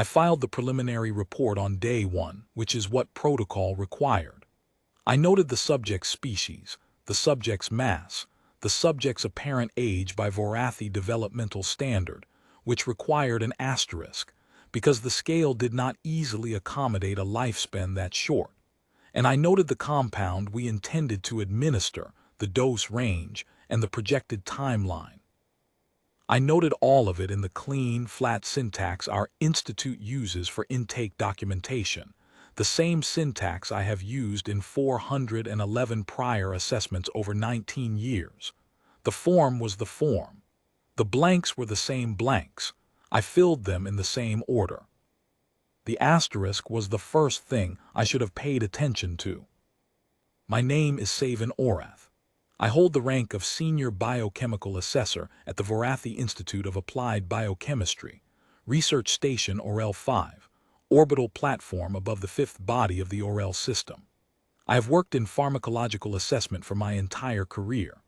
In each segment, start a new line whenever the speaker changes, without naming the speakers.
I filed the preliminary report on day 1, which is what protocol required. I noted the subject's species, the subject's mass, the subject's apparent age by Vorathi developmental standard, which required an asterisk, because the scale did not easily accommodate a lifespan that short. And I noted the compound we intended to administer, the dose range, and the projected timeline. I noted all of it in the clean, flat syntax our institute uses for intake documentation, the same syntax I have used in 411 prior assessments over 19 years. The form was the form. The blanks were the same blanks. I filled them in the same order. The asterisk was the first thing I should have paid attention to. My name is Savin Orath. I hold the rank of Senior Biochemical Assessor at the Vorathi Institute of Applied Biochemistry, Research Station Orel 5, orbital platform above the fifth body of the Orel system. I have worked in pharmacological assessment for my entire career.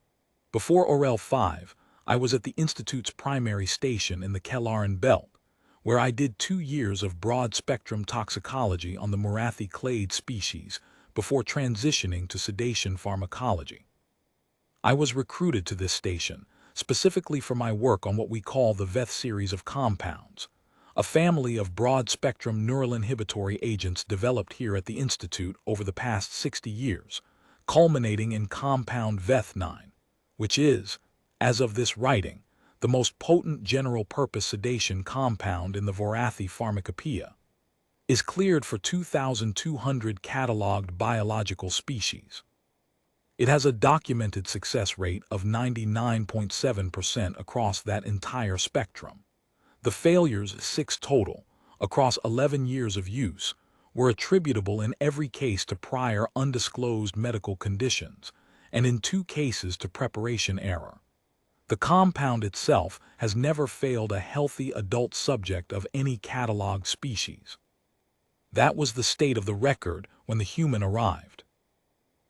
Before Orel 5, I was at the Institute's primary station in the Kelaran Belt, where I did 2 years of broad-spectrum toxicology on the Morathi clade species before transitioning to sedation pharmacology. I was recruited to this station specifically for my work on what we call the VETH series of compounds, a family of broad-spectrum neural inhibitory agents developed here at the Institute over the past 60 years, culminating in compound VETH9, which is, as of this writing, the most potent general-purpose sedation compound in the Vorathi Pharmacopoeia, is cleared for 2,200 cataloged biological species. It has a documented success rate of 99.7% across that entire spectrum. The failures, 6 total, across 11 years of use, were attributable in every case to prior undisclosed medical conditions, and in 2 cases to preparation error. The compound itself has never failed a healthy adult subject of any cataloged species. That was the state of the record when the human arrived.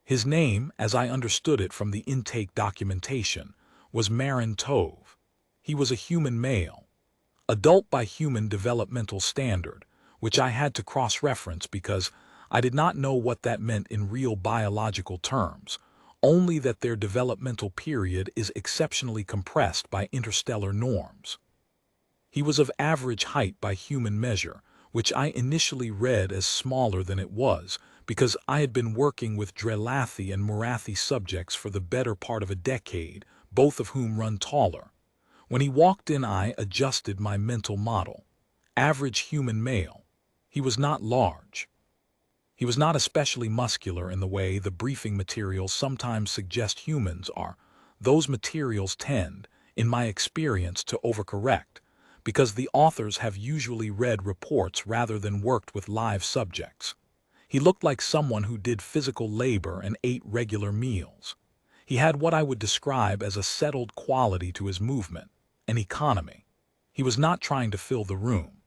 His name, as I understood it from the intake documentation, was Marin Tove. He was a human male, adult by human developmental standard, which I had to cross-reference because I did not know what that meant in real biological terms, only that their developmental period is exceptionally compressed by interstellar norms. He was of average height by human measure, which I initially read as smaller than it was, because I had been working with Drelathi and Morathi subjects for the better part of a decade, both of whom run taller. When he walked in, I adjusted my mental model. Average human male. He was not large. He was not especially muscular in the way the briefing materials sometimes suggest humans are. Those materials tend, in my experience, to overcorrect, because the authors have usually read reports rather than worked with live subjects. He looked like someone who did physical labor and ate regular meals. He had what I would describe as a settled quality to his movement, an economy. He was not trying to fill the room.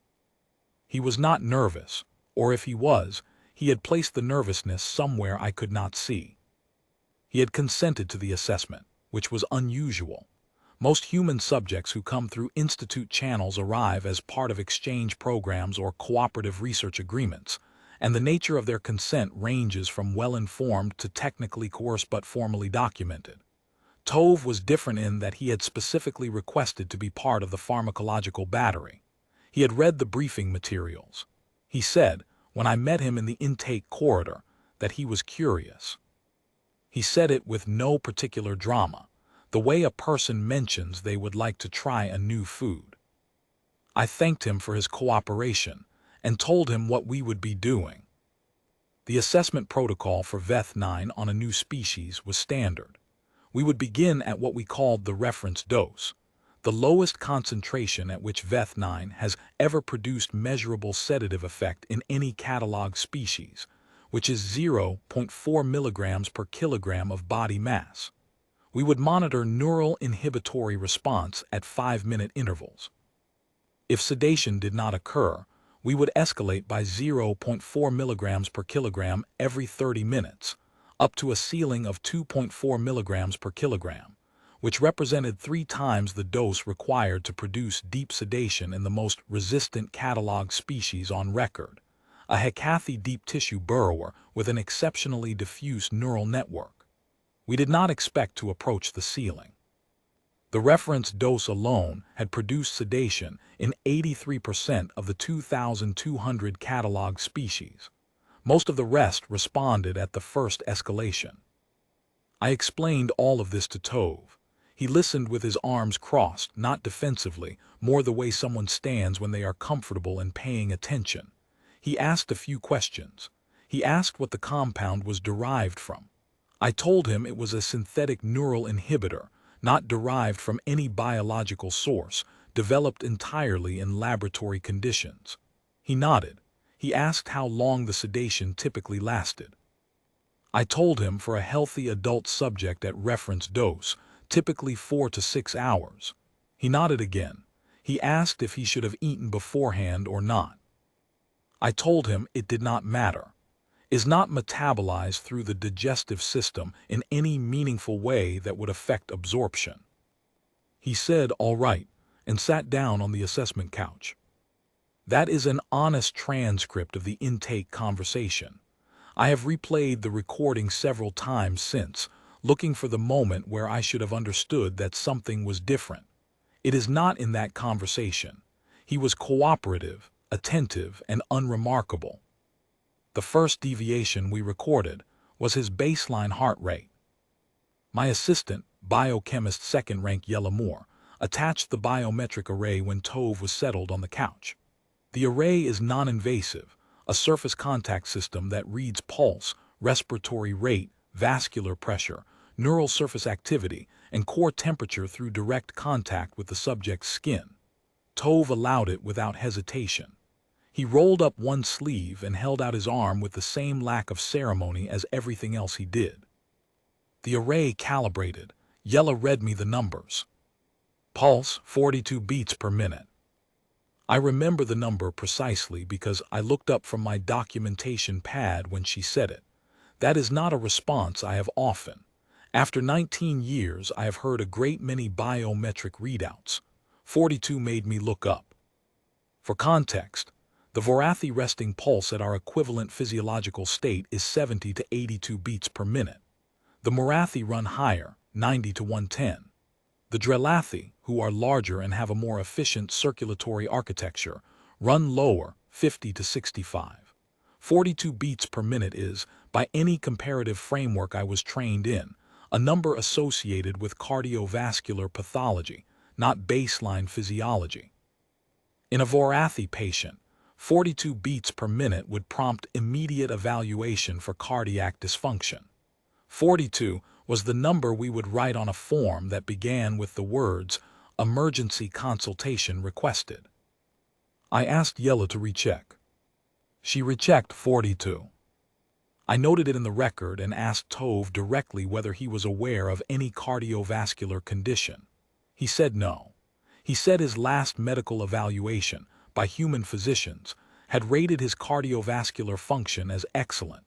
He was not nervous, or if he was, he had placed the nervousness somewhere I could not see. He had consented to the assessment, which was unusual. Most human subjects who come through institute channels arrive as part of exchange programs or cooperative research agreements, and the nature of their consent ranges from well-informed to technically coerced but formally documented. Tove was different in that he had specifically requested to be part of the pharmacological battery. He had read the briefing materials. He said, when I met him in the intake corridor, that he was curious. He said it with no particular drama, the way a person mentions they would like to try a new food. I thanked him for his cooperation and told him what we would be doing. The assessment protocol for VETH9 on a new species was standard. We would begin at what we called the reference dose, the lowest concentration at which VETH9 has ever produced measurable sedative effect in any catalog species, which is 0.4 milligrams per kilogram of body mass. We would monitor neural inhibitory response at 5-minute intervals. If sedation did not occur, we would escalate by 0.4 milligrams per kilogram every 30 minutes, up to a ceiling of 2.4 milligrams per kilogram, which represented 3 times the dose required to produce deep sedation in the most resistant catalog species on record, a Hecathe deep tissue burrower with an exceptionally diffuse neural network. We did not expect to approach the ceiling. The reference dose alone had produced sedation in 83% of the 2,200 catalog species. Most of the rest responded at the first escalation. I explained all of this to Tove. He listened with his arms crossed, not defensively, more the way someone stands when they are comfortable and paying attention. He asked a few questions. He asked what the compound was derived from. I told him it was a synthetic neural inhibitor, not derived from any biological source, developed entirely in laboratory conditions. He nodded. He asked how long the sedation typically lasted. I told him for a healthy adult subject at reference dose, typically 4 to 6 hours. He nodded again. He asked if he should have eaten beforehand or not. I told him it did not matter. Is not metabolized through the digestive system in any meaningful way that would affect absorption. He said, "All right," and sat down on the assessment couch. That is an honest transcript of the intake conversation. I have replayed the recording several times since, looking for the moment where I should have understood that something was different. It is not in that conversation. He was cooperative, attentive, and unremarkable. The first deviation we recorded was his baseline heart rate. My assistant, biochemist second-rank Yella Moore, attached the biometric array when Tove was settled on the couch. The array is non-invasive, a surface contact system that reads pulse, respiratory rate, vascular pressure, neural surface activity, and core temperature through direct contact with the subject's skin. Tove allowed it without hesitation. He rolled up one sleeve and held out his arm with the same lack of ceremony as everything else he did. The array calibrated. Yella read me the numbers. Pulse, 42 beats per minute. I remember the number precisely because I looked up from my documentation pad when she said it. That is not a response I have often. After 19 years, I have heard a great many biometric readouts. 42 made me look up. For context, the Vorathi resting pulse at our equivalent physiological state is 70 to 82 beats per minute. The Morathi run higher, 90 to 110. The Drelathi, who are larger and have a more efficient circulatory architecture, run lower, 50 to 65. 42 beats per minute is, by any comparative framework I was trained in, a number associated with cardiovascular pathology, not baseline physiology. In a Vorathi patient, 42 beats per minute would prompt immediate evaluation for cardiac dysfunction. 42 was the number we would write on a form that began with the words, "Emergency consultation requested." I asked Yella to recheck. She rechecked 42. I noted it in the record and asked Tove directly whether he was aware of any cardiovascular condition. He said no. He said his last medical evaluation, by human physicians, had rated his cardiovascular function as excellent.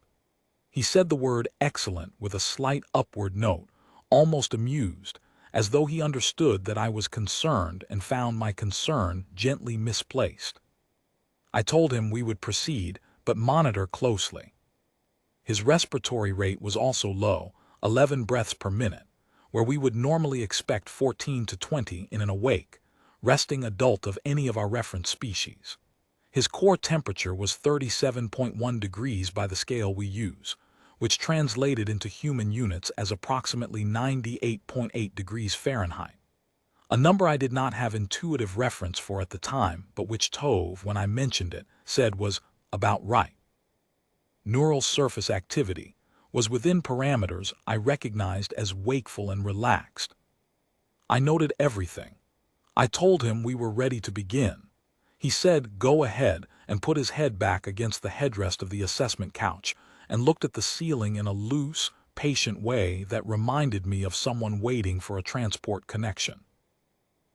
He said the word excellent with a slight upward note, almost amused, as though he understood that I was concerned and found my concern gently misplaced. I told him we would proceed, but monitor closely. His respiratory rate was also low, 11 breaths per minute, where we would normally expect 14 to 20 in an awake, resting adult of any of our reference species. His core temperature was 37.1 degrees by the scale we use, which translated into human units as approximately 98.8 degrees Fahrenheit. A number I did not have intuitive reference for at the time, but which Tove, when I mentioned it, said was about right. Neural surface activity was within parameters I recognized as wakeful and relaxed. I noted everything. I told him we were ready to begin. He said, "Go ahead," and put his head back against the headrest of the assessment couch and looked at the ceiling in a loose, patient way that reminded me of someone waiting for a transport connection.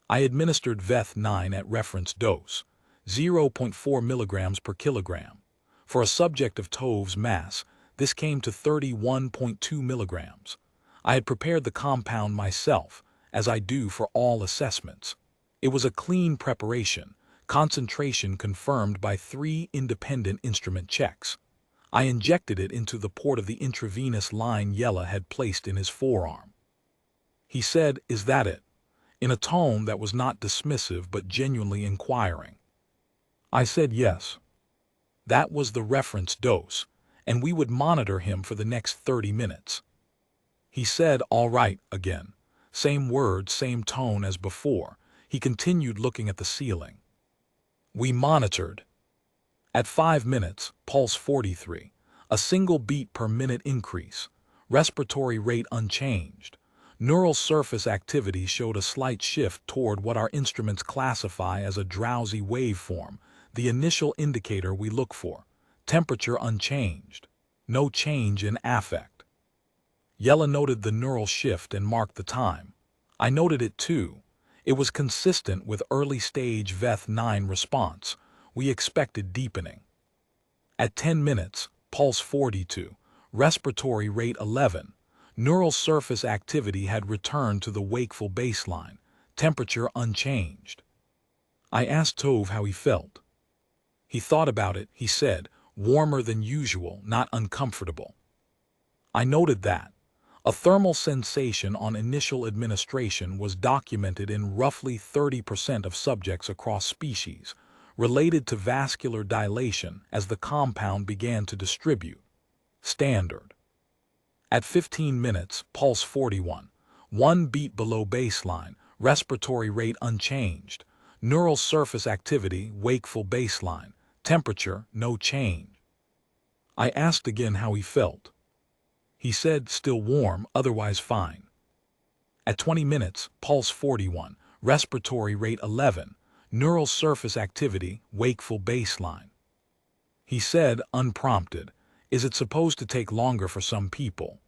I administered Veth9 at reference dose, 0.4 milligrams per kilogram. For a subject of Tove's mass, this came to 31.2 milligrams. I had prepared the compound myself, as I do for all assessments. It was a clean preparation, concentration confirmed by 3 independent instrument checks. I injected it into the port of the intravenous line Yella had placed in his forearm. He said, "Is that it?" in a tone that was not dismissive but genuinely inquiring. I said yes. That was the reference dose, and we would monitor him for the next 30 minutes. He said, "All right," again. Same words, same tone as before. He continued looking at the ceiling. We monitored. At 5 minutes, pulse 43, a single beat per minute increase, respiratory rate unchanged. Neural surface activity showed a slight shift toward what our instruments classify as a drowsy waveform, the initial indicator we look for. Temperature unchanged. No change in affect. Yella noted the neural shift and marked the time. I noted it too. It was consistent with early-stage VETH9 response. We expected deepening. At 10 minutes, pulse 42, respiratory rate 11, neural surface activity had returned to the wakeful baseline, temperature unchanged. I asked Tove how he felt. He thought about it, he said, warmer than usual, not uncomfortable. I noted that. A thermal sensation on initial administration was documented in roughly 30% of subjects across species, related to vascular dilation as the compound began to distribute. Standard. At 15 minutes, pulse 41, 1 beat below baseline, respiratory rate unchanged, neural surface activity, wakeful baseline, temperature, no change. I asked again how he felt. He said, still warm, otherwise fine. At 20 minutes, pulse 41, respiratory rate 11, neural surface activity, wakeful baseline. He said, unprompted, is it supposed to take longer for some people?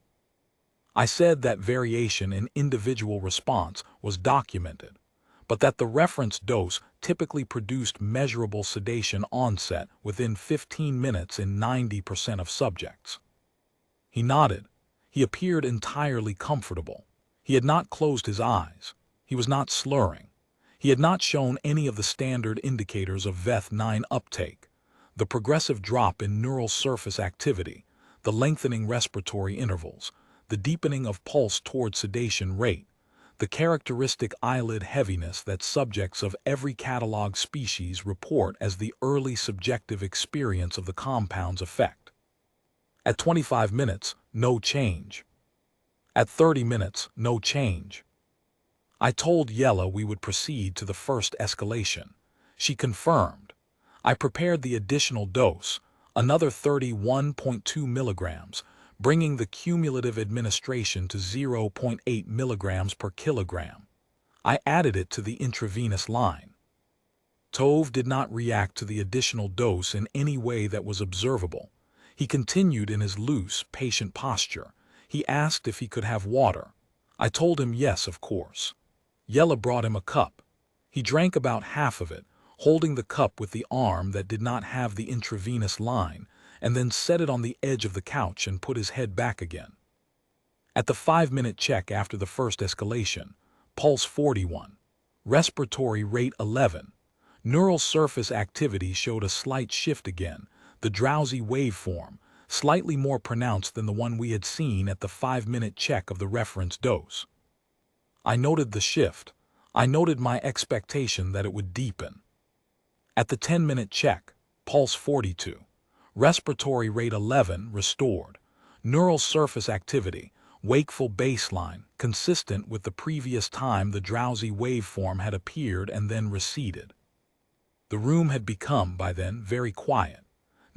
I said that variation in individual response was documented, but that the reference dose typically produced measurable sedation onset within 15 minutes in 90% of subjects. He nodded. He appeared entirely comfortable. He had not closed his eyes. He was not slurring. He had not shown any of the standard indicators of VETH9 uptake, the progressive drop in neural surface activity, the lengthening respiratory intervals, the deepening of pulse toward sedation rate, the characteristic eyelid heaviness that subjects of every catalog species report as the early subjective experience of the compound's effect. At 25 minutes, no change. At 30 minutes, no change. I told Yella we would proceed to the first escalation. She confirmed. I prepared the additional dose, another 31.2 milligrams, bringing the cumulative administration to 0.8 milligrams per kilogram. I added it to the intravenous line. Tove did not react to the additional dose in any way that was observable. He continued in his loose, patient posture. He asked if he could have water. I told him yes, of course. Yella brought him a cup. He drank about half of it, holding the cup with the arm that did not have the intravenous line, and then set it on the edge of the couch and put his head back again. At the 5-minute check after the first escalation, pulse 41, respiratory rate 11, neural surface activity showed a slight shift again, the drowsy waveform, slightly more pronounced than the one we had seen at the 5-minute check of the reference dose. I noted the shift. I noted my expectation that it would deepen. At the 10-minute check, pulse 42, respiratory rate 11 restored, neural surface activity, wakeful baseline, consistent with the previous time the drowsy waveform had appeared and then receded. The room had become, by then, very quiet.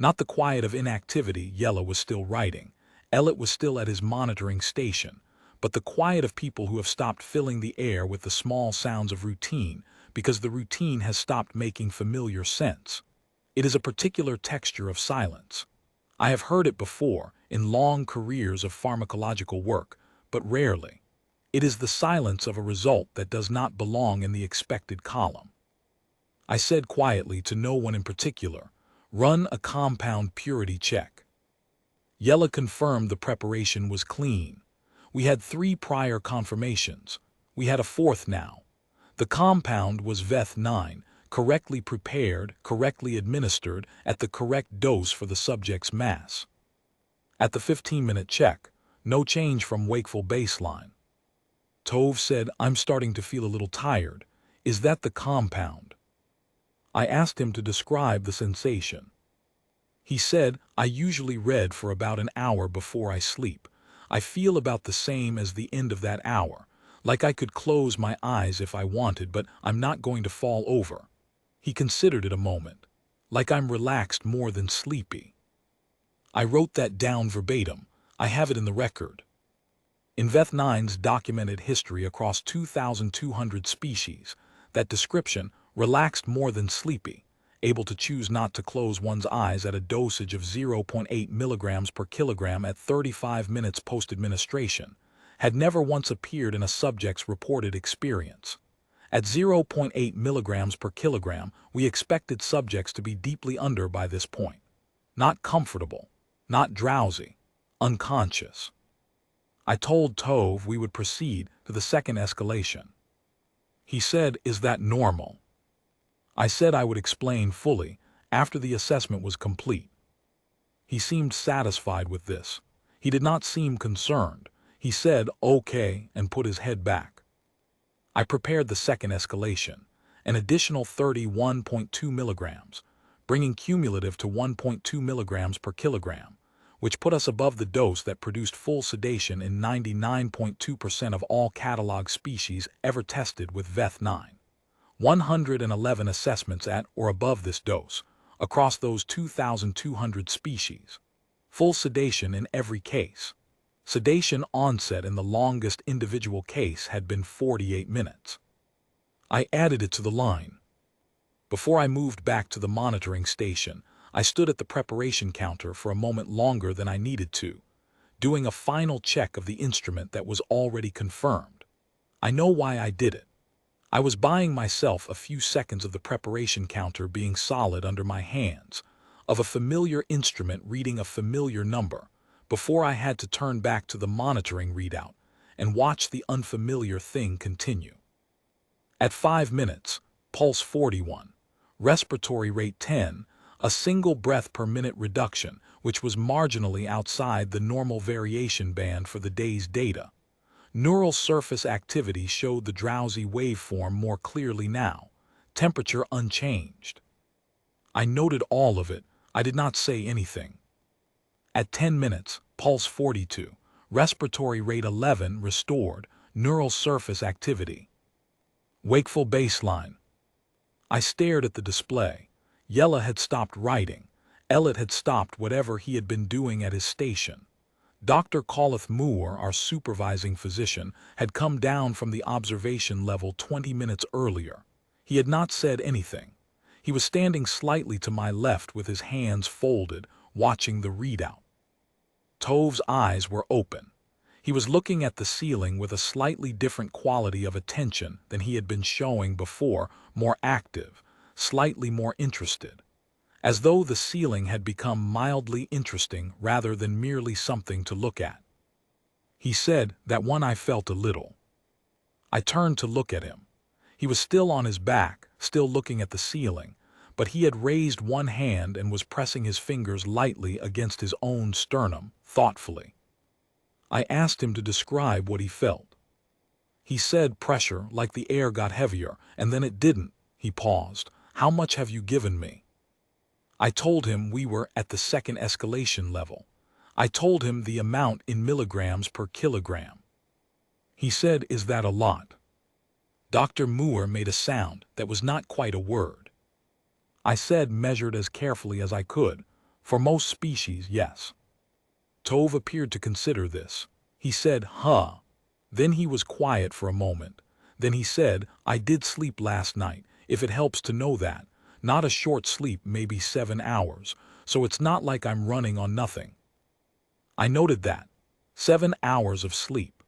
Not the quiet of inactivity. Yella was still writing. Elliot was still at his monitoring station, but the quiet of people who have stopped filling the air with the small sounds of routine because the routine has stopped making familiar sense. It is a particular texture of silence. I have heard it before in long careers of pharmacological work, but rarely. It is the silence of a result that does not belong in the expected column. I said quietly to no one in particular, "Run a compound purity check." Yella confirmed the preparation was clean. We had 3 prior confirmations. We had a fourth now. The compound was Veth9, correctly prepared, correctly administered, at the correct dose for the subject's mass. At the 15-minute check, no change from wakeful baseline. Tove said, "I'm starting to feel a little tired. Is that the compound?" I asked him to describe the sensation. He said, "I usually read for about an hour before I sleep. I feel about the same as the end of that hour, like I could close my eyes if I wanted, but I'm not going to fall over." He considered it a moment. "Like I'm relaxed more than sleepy." I wrote that down verbatim. I have it in the record. In Veth9's documented history across 2,200 species, that description, relaxed more than sleepy, able to choose not to close one's eyes at a dosage of 0.8 milligrams per kilogram at 35 minutes post-administration, had never once appeared in a subject's reported experience. At 0.8 milligrams per kilogram, we expected subjects to be deeply under by this point. Not comfortable, not drowsy, unconscious. I told Tove we would proceed to the second escalation. He said, "Is that normal?" I said I would explain fully after the assessment was complete. He seemed satisfied with this. He did not seem concerned. He said, "Okay," and put his head back. I prepared the second escalation, an additional 31.2 milligrams, bringing cumulative to 1.2 milligrams per kilogram, which put us above the dose that produced full sedation in 99.2% of all catalog species ever tested with Veth9. 111 assessments at or above this dose, across those 2,200 species. Full sedation in every case. Sedation onset in the longest individual case had been 48 minutes. I added it to the line. Before I moved back to the monitoring station, I stood at the preparation counter for a moment longer than I needed to, doing a final check of the instrument that was already confirmed. I know why I did it. I was buying myself a few seconds of the preparation counter being solid under my hands, of a familiar instrument reading a familiar number, before I had to turn back to the monitoring readout and watch the unfamiliar thing continue. At 5 minutes, pulse 41, respiratory rate 10, a single breath per minute reduction, which was marginally outside the normal variation band for the day's data. Neural surface activity showed the drowsy waveform more clearly now, temperature unchanged. I noted all of it. I did not say anything. At 10 minutes, pulse 42, respiratory rate 11 restored, neural surface activity. Wakeful baseline. I stared at the display. Yella had stopped writing. Elliot had stopped whatever he had been doing at his station. Dr. Coleth Moore, our supervising physician, had come down from the observation level 20 minutes earlier. He had not said anything. He was standing slightly to my left with his hands folded, watching the readout. Tove's eyes were open. He was looking at the ceiling with a slightly different quality of attention than he had been showing before, more active, slightly more interested, as though the ceiling had become mildly interesting rather than merely something to look at. He said, "That one I felt a little." I turned to look at him. He was still on his back, still looking at the ceiling, but he had raised one hand and was pressing his fingers lightly against his own sternum, thoughtfully. I asked him to describe what he felt. He said pressure, like the air got heavier, and then it didn't. He paused. "How much have you given me?" I told him we were at the second escalation level. I told him the amount in milligrams per kilogram. He said, "Is that a lot?" Dr. Moore made a sound that was not quite a word. I said, measured as carefully as I could, "For most species, yes." Tove appeared to consider this. He said, "Huh." Then he was quiet for a moment. Then he said, "I did sleep last night, if it helps to know that. Not a short sleep, maybe 7 hours, so it's not like I'm running on nothing." I noted that. 7 hours of sleep.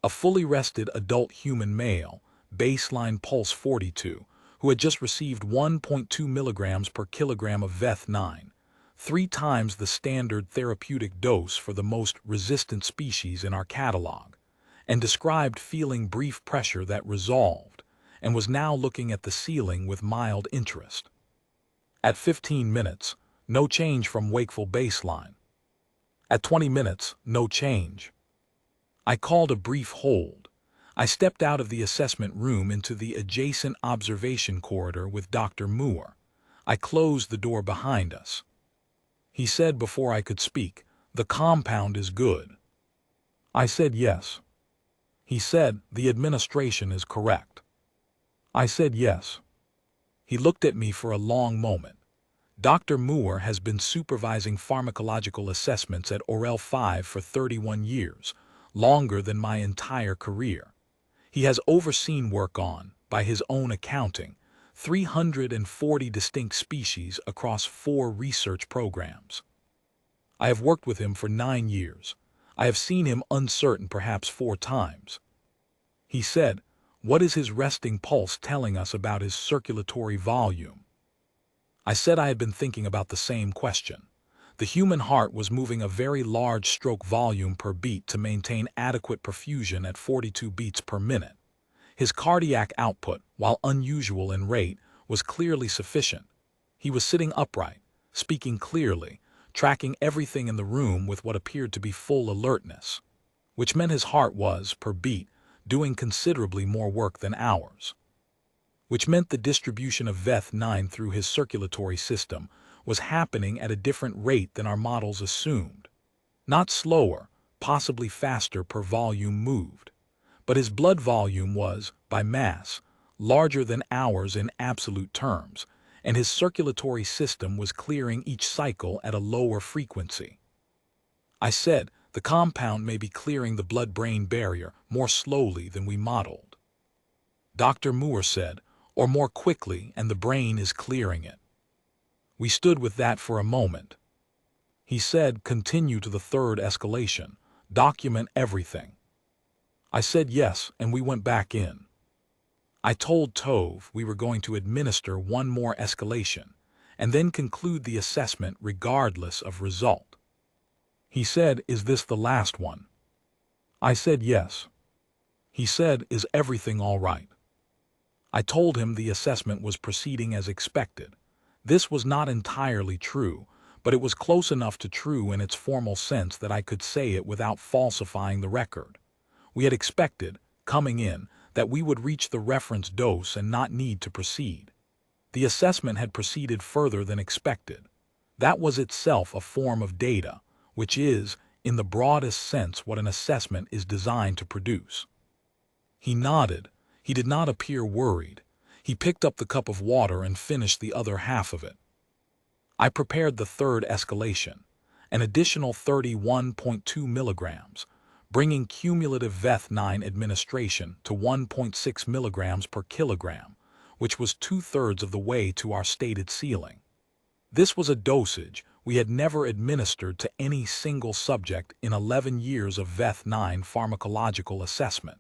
A fully rested adult human male, baseline pulse 42, who had just received 1.2 milligrams per kilogram of Veth9, 3 times the standard therapeutic dose for the most resistant species in our catalog, and described feeling brief pressure that resolved, and was now looking at the ceiling with mild interest. At 15 minutes, no change from wakeful baseline. At 20 minutes, no change. I called a brief hold. I stepped out of the assessment room into the adjacent observation corridor with Dr. Moore. I closed the door behind us. He said before I could speak, "The compound is good." I said yes. He said, "The administration is correct." I said yes. He looked at me for a long moment. Dr. Moore has been supervising pharmacological assessments at Orel 5 for 31 years, longer than my entire career. He has overseen work on, by his own accounting, 340 distinct species across 4 research programs. I have worked with him for 9 years. I have seen him uncertain perhaps 4 times. He said, "What is his resting pulse telling us about his circulatory volume?" I said I had been thinking about the same question. The human heart was moving a very large stroke volume per beat to maintain adequate perfusion at 42 beats per minute. His cardiac output, while unusual in rate, was clearly sufficient. He was sitting upright, speaking clearly, tracking everything in the room with what appeared to be full alertness, which meant his heart was, per beat, doing considerably more work than ours, which meant the distribution of VEth9 through his circulatory system was happening at a different rate than our models assumed. Not slower, possibly faster per volume moved, but his blood volume was, by mass, larger than ours in absolute terms, and his circulatory system was clearing each cycle at a lower frequency. I said, "The compound may be clearing the blood-brain barrier more slowly than we modeled." Dr. Moore said, "Or more quickly, and the brain is clearing it." We stood with that for a moment. He said, "Continue to the 3rd escalation. Document everything." I said yes, and we went back in. I told Tove we were going to administer 1 more escalation, and then conclude the assessment regardless of result. He said, "Is this the last one?" I said yes. He said, "Is everything all right?" I told him the assessment was proceeding as expected. This was not entirely true, but it was close enough to true in its formal sense that I could say it without falsifying the record. We had expected, coming in, that we would reach the reference dose and not need to proceed. The assessment had proceeded further than expected. That was itself a form of data, which is, in the broadest sense, what an assessment is designed to produce. He nodded. He did not appear worried. He picked up the cup of water and finished the other half of it. I prepared the 3rd escalation, an additional 31.2 milligrams, bringing cumulative VEth9 administration to 1.6 milligrams per kilogram, which was 2/3 of the way to our stated ceiling. This was a dosage we had never administered to any single subject in 11 years of VEth9 pharmacological assessment.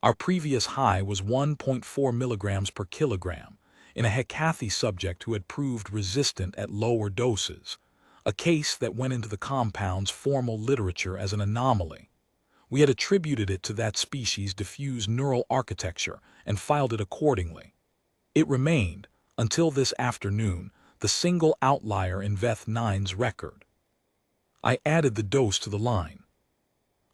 Our previous high was 1.4 milligrams per kilogram in a Hecathy subject who had proved resistant at lower doses, a case that went into the compound's formal literature as an anomaly. We had attributed it to that species' diffuse neural architecture and filed it accordingly. It remained, until this afternoon, the single outlier in VEth9's record. I added the dose to the line.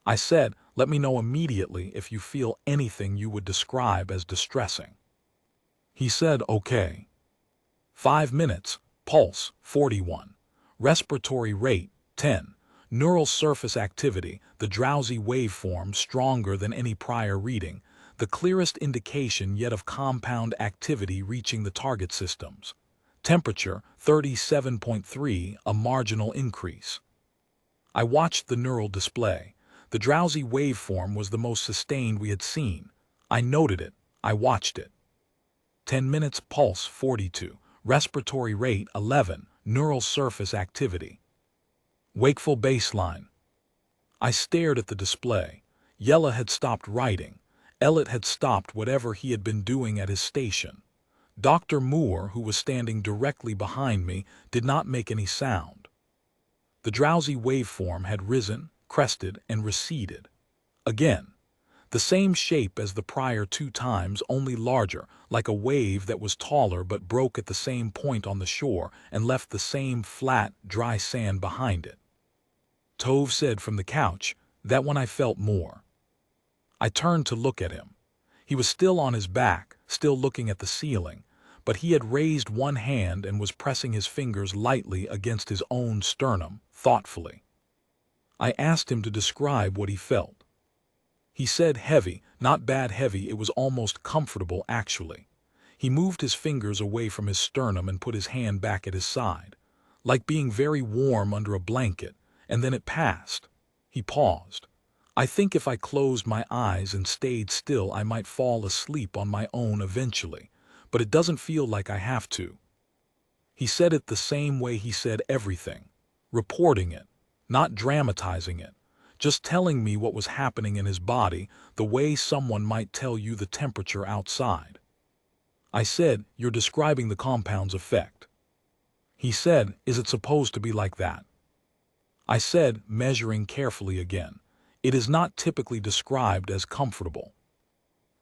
I said, "Let me know immediately if you feel anything you would describe as distressing." He said, "Okay." 5 minutes, pulse, 41. Respiratory rate, 10. Neural surface activity, the drowsy waveform stronger than any prior reading, the clearest indication yet of compound activity reaching the target systems. Temperature, 37.3, a marginal increase. I watched the neural display. The drowsy waveform was the most sustained we had seen. I noted it. I watched it. 10 minutes, pulse, 42. Respiratory rate, 11. Neural surface activity. Wakeful baseline. I stared at the display. Yella had stopped writing. Elliot had stopped whatever he had been doing at his station. Dr. Moore, who was standing directly behind me, did not make any sound. The drowsy waveform had risen, crested, and receded. Again, The same shape as the prior 2 times, only larger, like a wave that was taller but broke at the same point on the shore and left the same flat, dry sand behind it. Tove said from the couch, "That one I felt more." I turned to look at him. He was still on his back, still looking at the ceiling, but he had raised one hand and was pressing his fingers lightly against his own sternum, thoughtfully. I asked him to describe what he felt. He said heavy, not bad heavy, it was almost comfortable actually. He moved his fingers away from his sternum and put his hand back at his side, like being very warm under a blanket, and then it passed. He paused. I think if I closed my eyes and stayed still I might fall asleep on my own eventually, but it doesn't feel like I have to. He said it the same way he said everything, reporting it, not dramatizing it, just telling me what was happening in his body, the way someone might tell you the temperature outside. I said, "You're describing the compound's effect." He said, "Is it supposed to be like that?" I said, measuring carefully again, "It is not typically described as comfortable."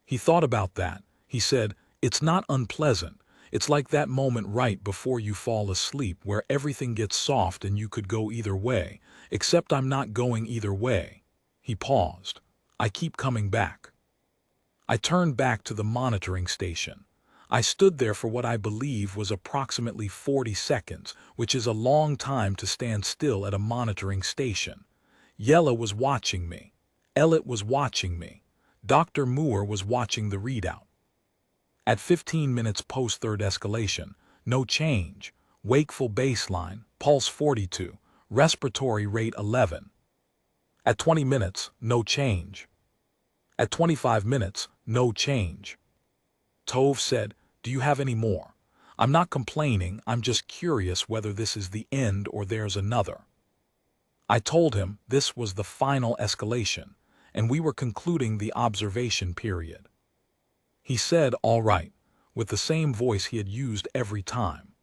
He thought about that. He said, "It's not unpleasant. It's like that moment right before you fall asleep where everything gets soft and you could go either way, except I'm not going either way." He paused. I keep coming back. I turned back to the monitoring station. I stood there for what I believe was approximately 40 seconds, which is a long time to stand still at a monitoring station. Yella was watching me. Elliot was watching me. Dr. Moore was watching the readout. At 15 minutes post-third escalation, no change. Wakeful baseline, pulse 42, respiratory rate 11. At 20 minutes, no change. At 25 minutes, no change. Tove said, "Do you have any more?" "I'm not complaining, I'm just curious whether this is the end or there's another." I told him this was the final escalation, and we were concluding the observation period. He said, "All right," with the same voice he had used every time.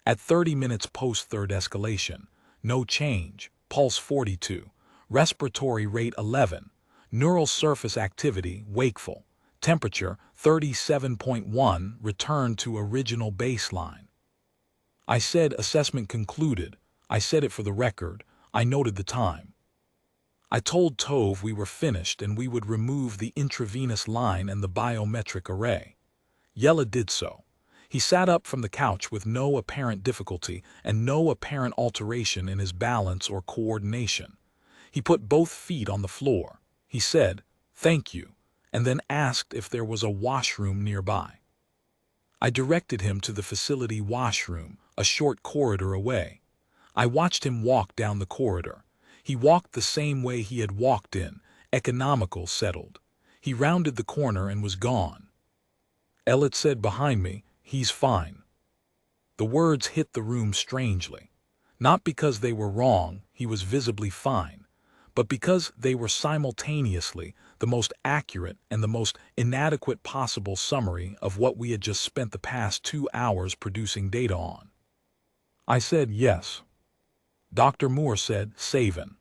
At 30 minutes post-third escalation, no change, pulse 42, respiratory rate 11, neural surface activity wakeful, temperature 37.1, returned to original baseline. I said, "Assessment concluded." I said it for the record. I noted the time. I told Tove we were finished and we would remove the intravenous line and the biometric array. Yella did so. He sat up from the couch with no apparent difficulty and no apparent alteration in his balance or coordination. He put both feet on the floor. He said, "Thank you," and then asked if there was a washroom nearby. I directed him to the facility washroom, a short corridor away. I watched him walk down the corridor. He walked the same way he had walked in, economical, settled. He rounded the corner and was gone. Elliot said behind me, "He's fine." The words hit the room strangely. Not because they were wrong, he was visibly fine, but because they were simultaneously the most accurate and the most inadequate possible summary of what we had just spent the past 2 hours producing data on. I said yes. Dr. Moore said, "Savin."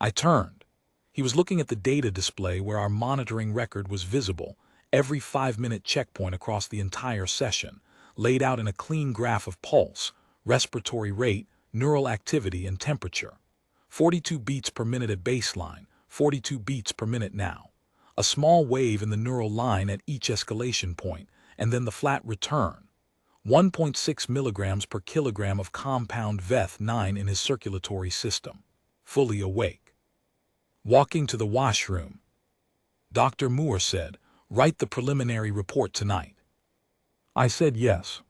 I turned. He was looking at the data display where our monitoring record was visible, every 5-minute checkpoint across the entire session, laid out in a clean graph of pulse, respiratory rate, neural activity, and temperature. 42 beats per minute at baseline, 42 beats per minute now. A small wave in the neural line at each escalation point, and then the flat return. 1.6 milligrams per kilogram of compound VEth9 in his circulatory system. Fully awake. Walking to the washroom. Dr. Moore said, "Write the preliminary report tonight." I said yes.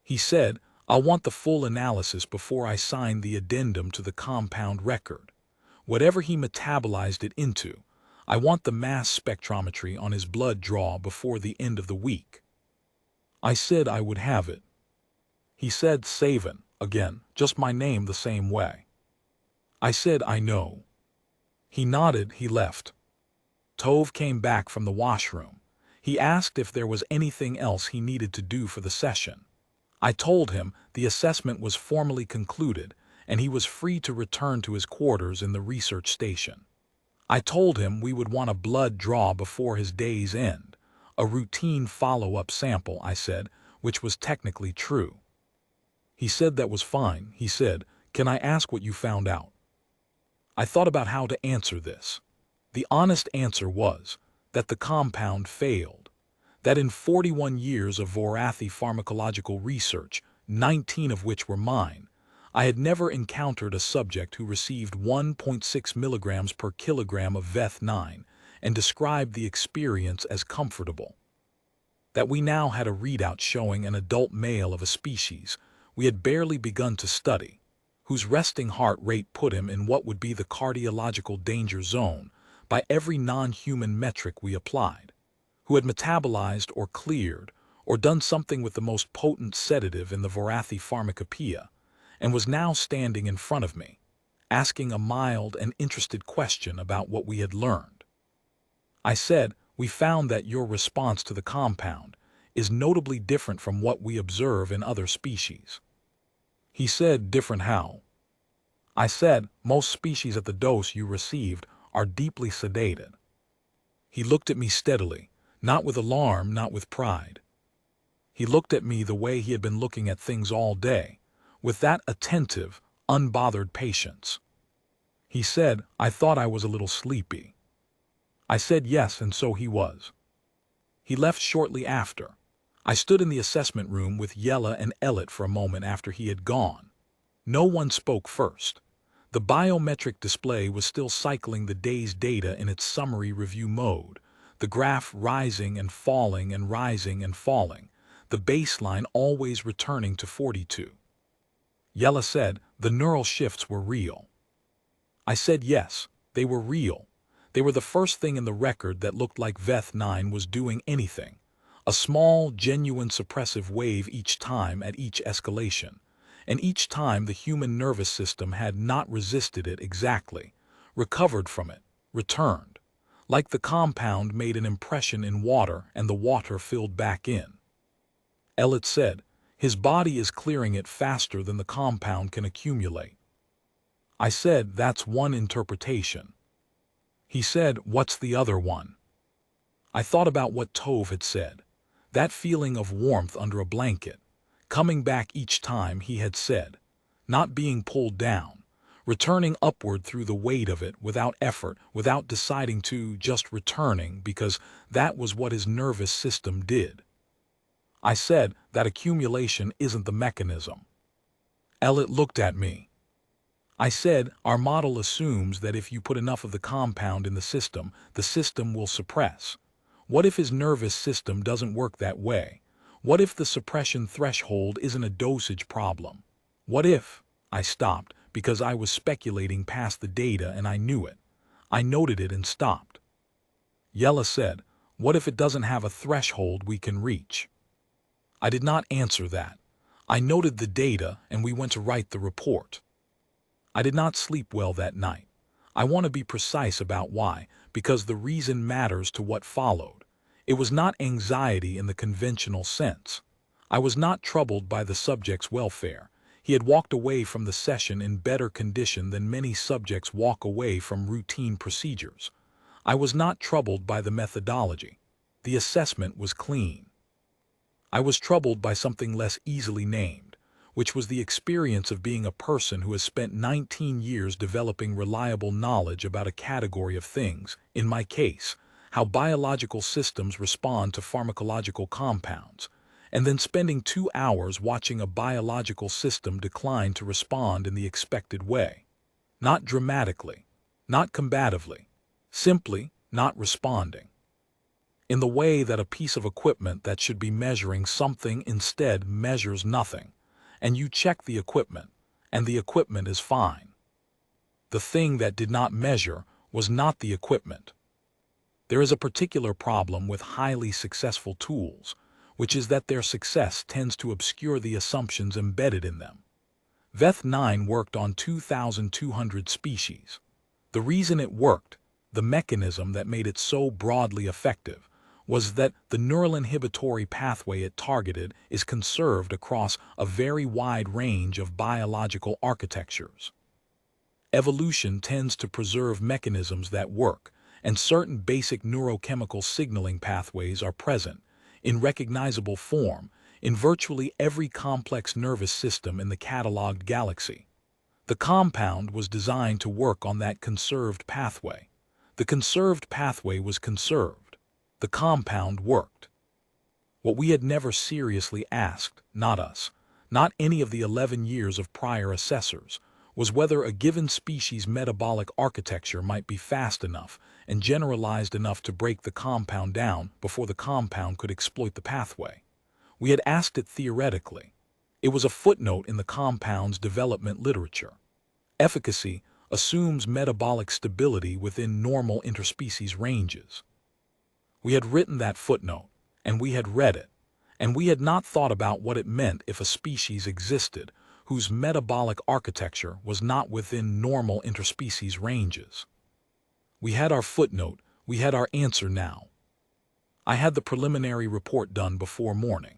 He said, "I'll want the full analysis before I sign the addendum to the compound record. Whatever he metabolized it into, I want the mass spectrometry on his blood draw before the end of the week." I said I would have it. He said, "Savin," again, just my name the same way. I said, "I know." He nodded, he left. Tove came back from the washroom. He asked if there was anything else he needed to do for the session. I told him the assessment was formally concluded and he was free to return to his quarters in the research station. I told him we would want a blood draw before his day's end. A routine follow-up sample, I said, which was technically true. He said that was fine. He said, "Can I ask what you found out?" I thought about how to answer this. The honest answer was that the compound failed. That in 41 years of Vorathi pharmacological research, 19 of which were mine, I had never encountered a subject who received 1.6 milligrams per kilogram of Veth9 and described the experience as comfortable. That we now had a readout showing an adult male of a species we had barely begun to study, whose resting heart rate put him in what would be the cardiological danger zone by every non-human metric we applied, who had metabolized or cleared or done something with the most potent sedative in the Vorathi pharmacopoeia, and was now standing in front of me, asking a mild and interested question about what we had learned. I said, "We found that your response to the compound is notably different from what we observe in other species." He said, "Different how?" I said, "Most species at the dose you received are deeply sedated." He looked at me steadily, not with alarm, not with pride. He looked at me the way he had been looking at things all day, with that attentive, unbothered patience. He said, "I thought I was a little sleepy." I said yes, and so he was. He left shortly after. I stood in the assessment room with Yella and Elliot for a moment after he had gone. No one spoke first. The biometric display was still cycling the day's data in its summary review mode, the graph rising and falling and rising and falling, the baseline always returning to 42. Yella said, "The neural shifts were real." I said yes, they were real. They were the first thing in the record that looked like Veth9 was doing anything. A small, genuine suppressive wave each time at each escalation. And each time the human nervous system had not resisted it exactly, recovered from it, returned. Like the compound made an impression in water and the water filled back in. Elliot said, "His body is clearing it faster than the compound can accumulate." I said, "That's one interpretation." He said, "What's the other one?" I thought about what Tove had said. That feeling of warmth under a blanket, coming back each time he had said, not being pulled down, returning upward through the weight of it without effort, without deciding to, just returning because that was what his nervous system did. I said, "That accumulation isn't the mechanism." Elliot looked at me. I said, "Our model assumes that if you put enough of the compound in the system will suppress. What if his nervous system doesn't work that way? What if the suppression threshold isn't a dosage problem? What if—" I stopped because I was speculating past the data and I knew it. I noted it and stopped. Yella said, "What if it doesn't have a threshold we can reach?" I did not answer that. I noted the data and we went to write the report. I did not sleep well that night. I want to be precise about why, because the reason matters to what followed. It was not anxiety in the conventional sense. I was not troubled by the subject's welfare. He had walked away from the session in better condition than many subjects walk away from routine procedures. I was not troubled by the methodology. The assessment was clean. I was troubled by something less easily named, which was the experience of being a person who has spent 19 years developing reliable knowledge about a category of things, in my case, how biological systems respond to pharmacological compounds, and then spending 2 hours watching a biological system decline to respond in the expected way. Not dramatically, not combatively, simply not responding. In the way that a piece of equipment that should be measuring something instead measures nothing, and you check the equipment, and the equipment is fine. The thing that did not measure was not the equipment. There is a particular problem with highly successful tools, which is that their success tends to obscure the assumptions embedded in them. Veth9 worked on 2,200 species. The reason it worked, the mechanism that made it so broadly effective, was that the neural inhibitory pathway it targeted is conserved across a very wide range of biological architectures. Evolution tends to preserve mechanisms that work, and certain basic neurochemical signaling pathways are present, in recognizable form, in virtually every complex nervous system in the cataloged galaxy. The compound was designed to work on that conserved pathway. The conserved pathway was conserved. The compound worked. What we had never seriously asked, not us, not any of the 11 years of prior assessors, was whether a given species' metabolic architecture might be fast enough and generalized enough to break the compound down before the compound could exploit the pathway. We had asked it theoretically. It was a footnote in the compound's development literature. Efficacy assumes metabolic stability within normal interspecies ranges. We had written that footnote, and we had read it, and we had not thought about what it meant if a species existed whose metabolic architecture was not within normal interspecies ranges. We had our footnote, we had our answer now. I had the preliminary report done before morning.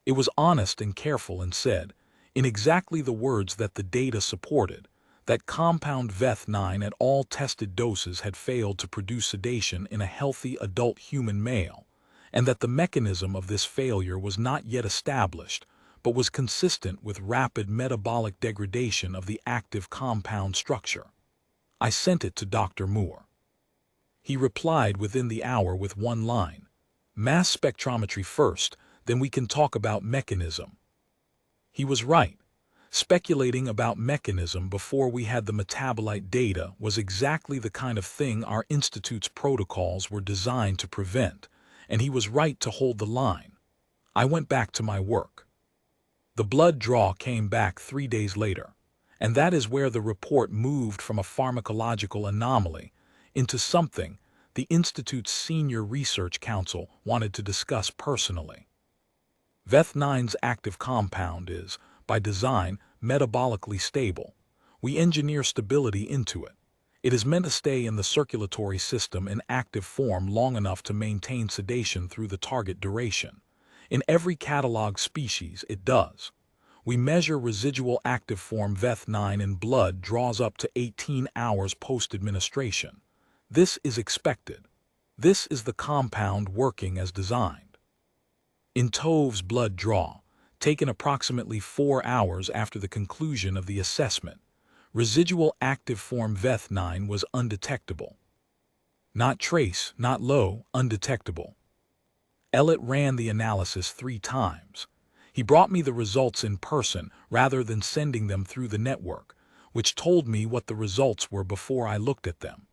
It was honest and careful and said, in exactly the words that the data supported, that compound VETH9 at all tested doses had failed to produce sedation in a healthy adult human male, and that the mechanism of this failure was not yet established, but was consistent with rapid metabolic degradation of the active compound structure. I sent it to Dr. Moore. He replied within the hour with one line: mass spectrometry first, then we can talk about mechanism. He was right. Speculating about mechanism before we had the metabolite data was exactly the kind of thing our institute's protocols were designed to prevent, and he was right to hold the line. I went back to my work. The blood draw came back 3 days later, and that is where the report moved from a pharmacological anomaly into something the Institute's senior research council wanted to discuss personally. VETH9's active compound is, by design, metabolically stable. We engineer stability into it. It is meant to stay in the circulatory system in active form long enough to maintain sedation through the target duration. In every catalog species, it does. We measure residual active form VETH9 in blood draws up to 18 hours post-administration. This is expected. This is the compound working as designed. In Tove's blood draw, taken approximately 4 hours after the conclusion of the assessment, residual active form VETH9 was undetectable. Not trace, not low, undetectable. Elliott ran the analysis 3 times. He brought me the results in person rather than sending them through the network, which told me what the results were before I looked at them.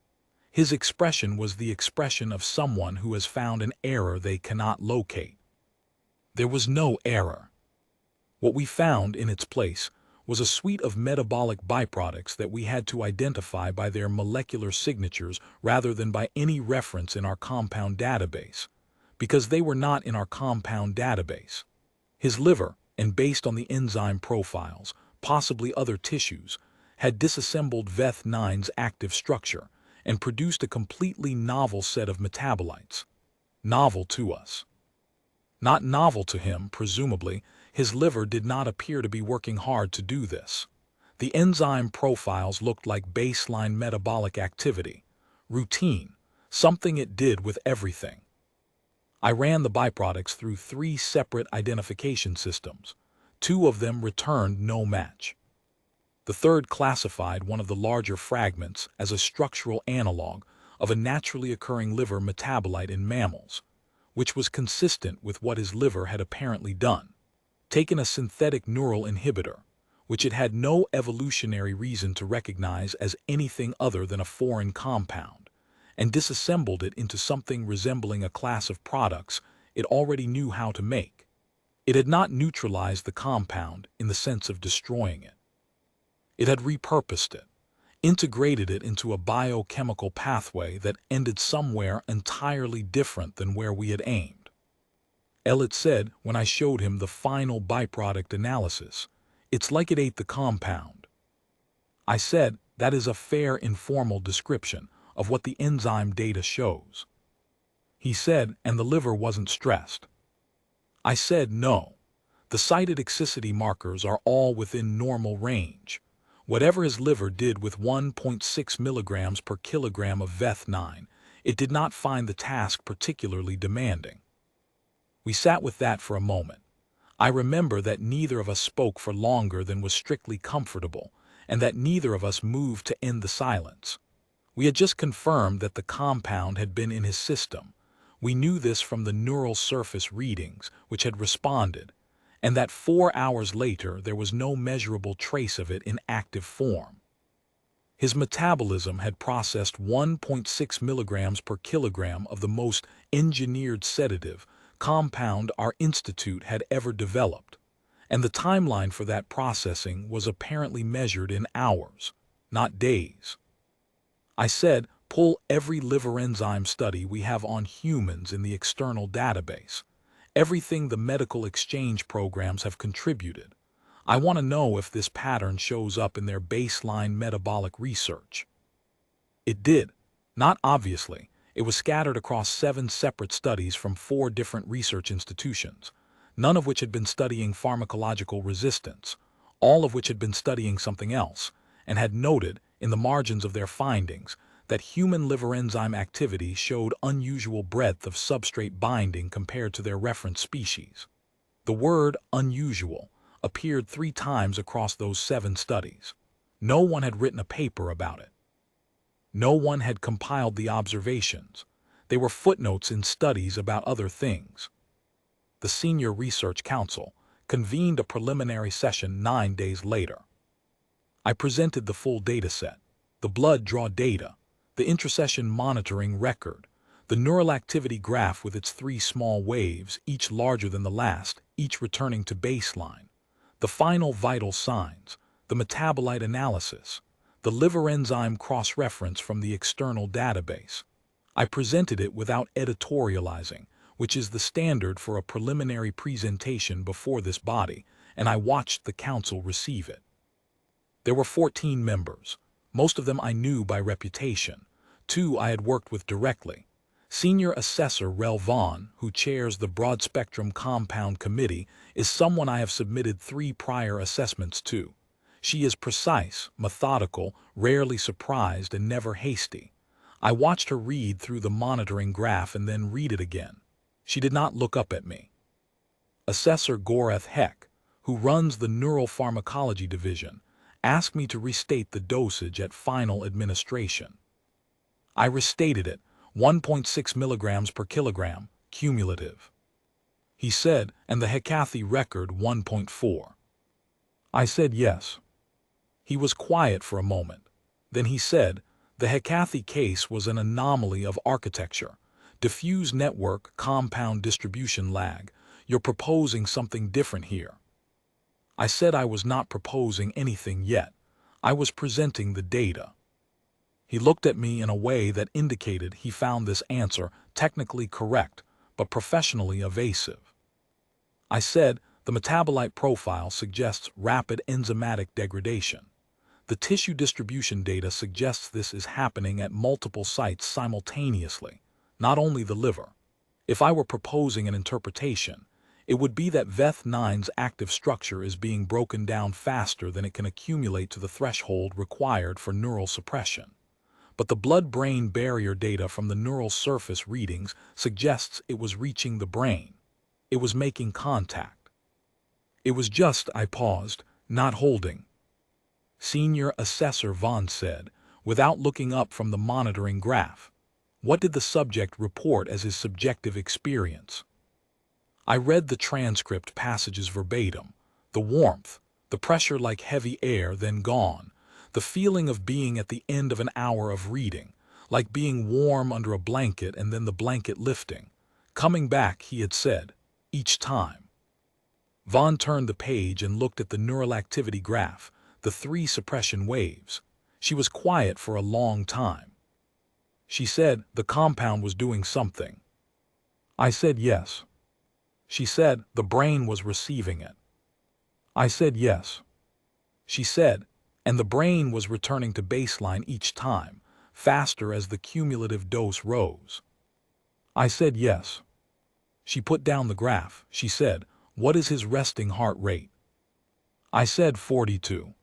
His expression was the expression of someone who has found an error they cannot locate. There was no error. What we found in its place was a suite of metabolic byproducts that we had to identify by their molecular signatures rather than by any reference in our compound database, because they were not in our compound database. His liver, and based on the enzyme profiles, possibly other tissues, had disassembled VETH9's active structure and produced a completely novel set of metabolites. Novel to us. Not novel to him, presumably. His liver did not appear to be working hard to do this. The enzyme profiles looked like baseline metabolic activity, routine, something it did with everything. I ran the byproducts through 3 separate identification systems. 2 of them returned no match. The third classified one of the larger fragments as a structural analog of a naturally occurring liver metabolite in mammals, which was consistent with what his liver had apparently done. Taken a synthetic neural inhibitor, which it had no evolutionary reason to recognize as anything other than a foreign compound, and disassembled it into something resembling a class of products it already knew how to make. It had not neutralized the compound in the sense of destroying it. It had repurposed it, integrated it into a biochemical pathway that ended somewhere entirely different than where we had aimed. Elliott said when I showed him the final byproduct analysis, "It's like it ate the compound." I said, "That is a fair informal description of what the enzyme data shows." He said, "And the liver wasn't stressed." I said, "No. The cited excitity markers are all within normal range. Whatever his liver did with 1.6 milligrams per kilogram of VEth9, it did not find the task particularly demanding. We sat with that for a moment. I remember that neither of us spoke for longer than was strictly comfortable, and that neither of us moved to end the silence. We had just confirmed that the compound had been in his system. We knew this from the neural surface readings, which had responded, and that 4 hours later there was no measurable trace of it in active form. His metabolism had processed 1.6 milligrams per kilogram of the most engineered sedative compound our institute had ever developed, and the timeline for that processing was apparently measured in hours, not days. I said, pull every liver enzyme study we have on humans in the external database. Everything the medical exchange programs have contributed. I want to know if this pattern shows up in their baseline metabolic research. It did. Not obviously. It was scattered across 7 separate studies from 4 different research institutions, none of which had been studying pharmacological resistance, all of which had been studying something else, and had noted, in the margins of their findings, that human liver enzyme activity showed unusual breadth of substrate binding compared to their reference species. The word unusual appeared 3 times across those 7 studies. No one had written a paper about it. No one had compiled the observations. They were footnotes in studies about other things. The Senior Research Council convened a preliminary session 9 days later. I presented the full dataset, the blood draw data, the intrasession monitoring record, the neural activity graph with its 3 small waves, each larger than the last, each returning to baseline, the final vital signs, the metabolite analysis, the liver enzyme cross-reference from the external database. I presented it without editorializing, which is the standard for a preliminary presentation before this body, and I watched the council receive it. There were 14 members. Most of them I knew by reputation. 2 I had worked with directly. Senior Assessor Rel Vaughn, who chairs the Broad-Spectrum Compound Committee, is someone I have submitted 3 prior assessments to. She is precise, methodical, rarely surprised, and never hasty. I watched her read through the monitoring graph and then read it again. She did not look up at me. Assessor Goreth Heck, who runs the Neural Pharmacology Division, asked me to restate the dosage at final administration. I restated it, 1.6 milligrams per kilogram, cumulative. He said, and the Hecathy record 1.4. I said yes. He was quiet for a moment. Then he said, the Hecathy case was an anomaly of architecture, diffuse network compound distribution lag. You're proposing something different here. I said I was not proposing anything yet. I was presenting the data. He looked at me in a way that indicated he found this answer technically correct, but professionally evasive. I said, the metabolite profile suggests rapid enzymatic degradation. The tissue distribution data suggests this is happening at multiple sites simultaneously, not only the liver. If I were proposing an interpretation, it would be that VEth9's active structure is being broken down faster than it can accumulate to the threshold required for neural suppression. But the blood-brain barrier data from the neural surface readings suggests it was reaching the brain. It was making contact. It was just, I paused, not holding. Senior Assessor Vaughn said, without looking up from the monitoring graph, what did the subject report as his subjective experience? I read the transcript passages verbatim. The warmth, the pressure like heavy air then gone, the feeling of being at the end of an hour of reading, like being warm under a blanket and then the blanket lifting. Coming back, he had said, each time. Vaughn turned the page and looked at the neural activity graph, the 3 suppression waves. She was quiet for a long time. She said the compound was doing something. I said yes. She said the brain was receiving it. I said yes. She said, and the brain was returning to baseline each time, faster as the cumulative dose rose. I said yes. She put down the graph. She said, what is his resting heart rate? I said 42.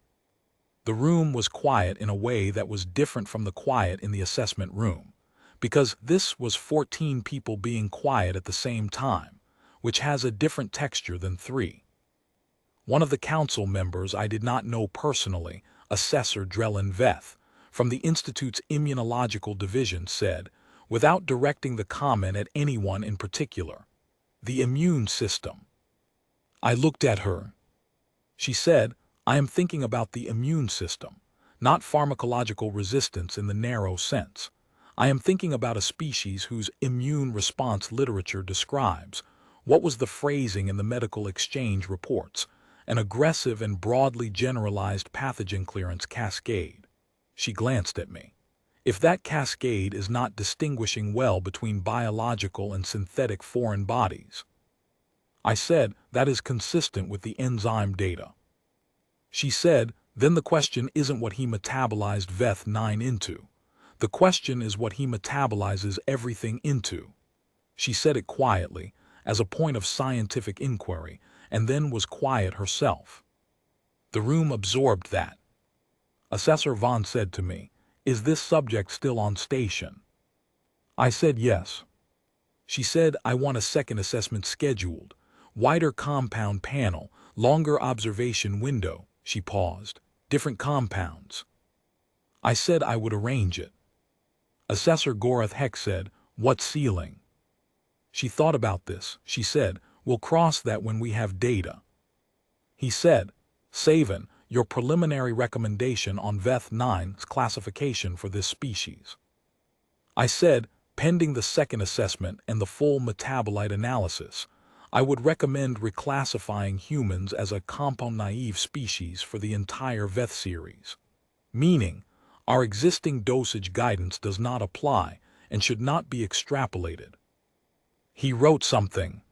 The room was quiet in a way that was different from the quiet in the assessment room, because this was 14 people being quiet at the same time, which has a different texture than 3. One of the council members I did not know personally, Assessor Drellin Veth, from the Institute's Immunological Division, said, without directing the comment at anyone in particular, "The immune system." I looked at her. She said, "I am thinking about the immune system, not pharmacological resistance in the narrow sense. I am thinking about a species whose immune response literature describes, what was the phrasing in the medical exchange reports, an aggressive and broadly generalized pathogen clearance cascade." She glanced at me. "If that cascade is not distinguishing well between biological and synthetic foreign bodies." I said, "That is consistent with the enzyme data." She said, "Then the question isn't what he metabolized Veth9 into. The question is what he metabolizes everything into." She said it quietly, as a point of scientific inquiry, and then was quiet herself. The room absorbed that. Assessor Vaughn said to me, "Is this subject still on station?" I said yes. She said, "I want a second assessment scheduled. Wider compound panel, longer observation window." She paused. "Different compounds." I said I would arrange it. Assessor Gorath Heck said, "What ceiling?" She thought about this. She said, "We'll cross that when we have data." He said, "Savin, your preliminary recommendation on Veth9's classification for this species." I said, "Pending the second assessment and the full metabolite analysis, I would recommend reclassifying humans as a compound-naive species for the entire Veth series. Meaning, our existing dosage guidance does not apply and should not be extrapolated." He wrote something.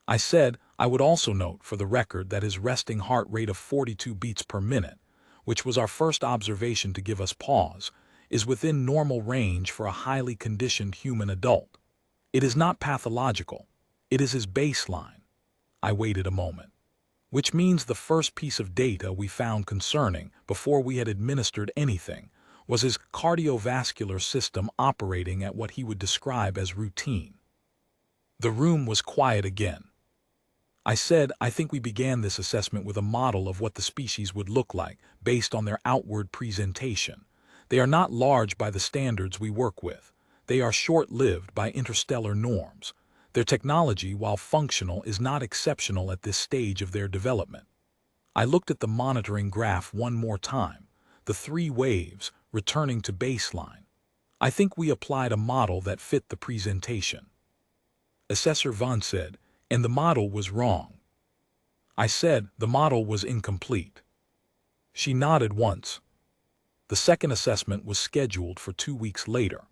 I said, "I would also note for the record that his resting heart rate of 42 beats per minute, which was our first observation to give us pause, is within normal range for a highly conditioned human adult. It is not pathological. It is his baseline." I waited a moment. "Which means the first piece of data we found concerning, before we had administered anything, was his cardiovascular system operating at what he would describe as routine." The room was quiet again. I said, "I think we began this assessment with a model of what the species would look like, based on their outward presentation. They are not large by the standards we work with. They are short-lived by interstellar norms. Their technology, while functional, is not exceptional at this stage of their development." I looked at the monitoring graph one more time, the 3 waves, returning to baseline. I think we applied a model that fit the presentation. Assessor Vaughn said, "And the model was wrong." I said, "The model was incomplete." She nodded once. The second assessment was scheduled for 2 weeks later.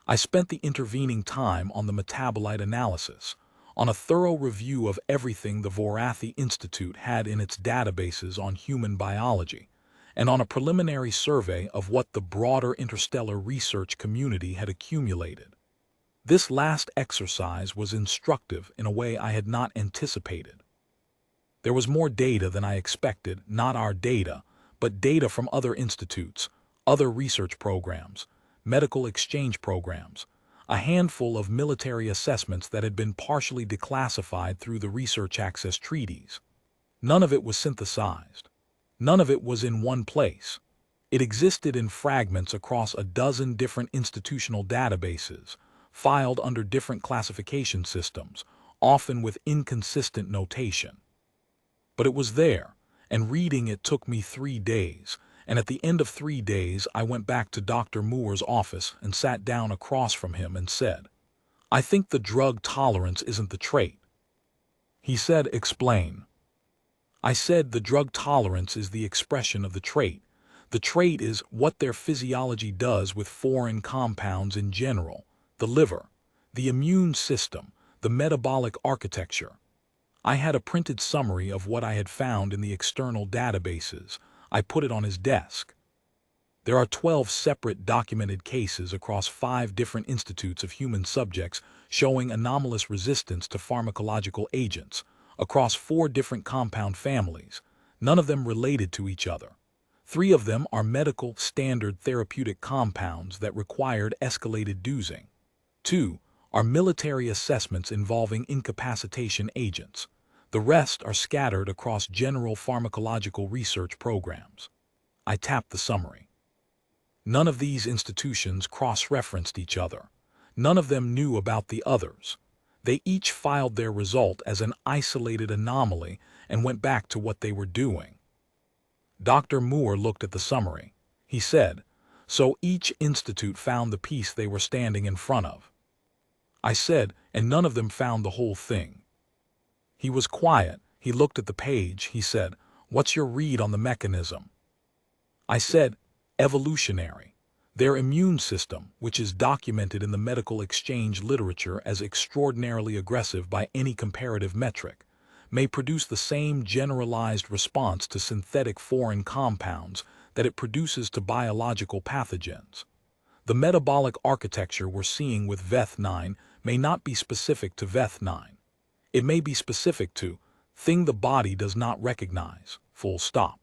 I spent the intervening time on the metabolite analysis, on a thorough review of everything the Vorathi Institute had in its databases on human biology, and on a preliminary survey of what the broader interstellar research community had accumulated. This last exercise was instructive in a way I had not anticipated. There was more data than I expected, not our data, but data from other institutes, other research programs, medical exchange programs, a handful of military assessments that had been partially declassified through the research access treaties. None of it was synthesized. None of it was in one place. It existed in fragments across a dozen different institutional databases, filed under different classification systems, often with inconsistent notation. But it was there, and reading it took me 3 days, and at the end of 3 days I went back to Dr. Moore's office and sat down across from him and said, "I think the drug tolerance isn't the trait." He said, "Explain." I said, "The drug tolerance is the expression of the trait. The trait is what their physiology does with foreign compounds in general, the liver, the immune system, the metabolic architecture." I had a printed summary of what I had found in the external databases. I put it on his desk. There are 12 separate documented cases across 5 different institutes of human subjects showing anomalous resistance to pharmacological agents, across 4 different compound families, none of them related to each other. 3 of them are medical standard therapeutic compounds that required escalated dosing. 2 are military assessments involving incapacitation agents. The rest are scattered across general pharmacological research programs. I tapped the summary. None of these institutions cross-referenced each other. None of them knew about the others. They each filed their result as an isolated anomaly and went back to what they were doing. Dr. Moore looked at the summary. He said, "So each institute found the piece they were standing in front of." I said, "And none of them found the whole thing." He was quiet. He looked at the page. He said, "What's your read on the mechanism?" I said, "Evolutionary. Their immune system, which is documented in the medical exchange literature as extraordinarily aggressive by any comparative metric, may produce the same generalized response to synthetic foreign compounds that it produces to biological pathogens. The metabolic architecture we're seeing with VEth9 may not be specific to VEth9. It may be specific to thing the body does not recognize, full stop."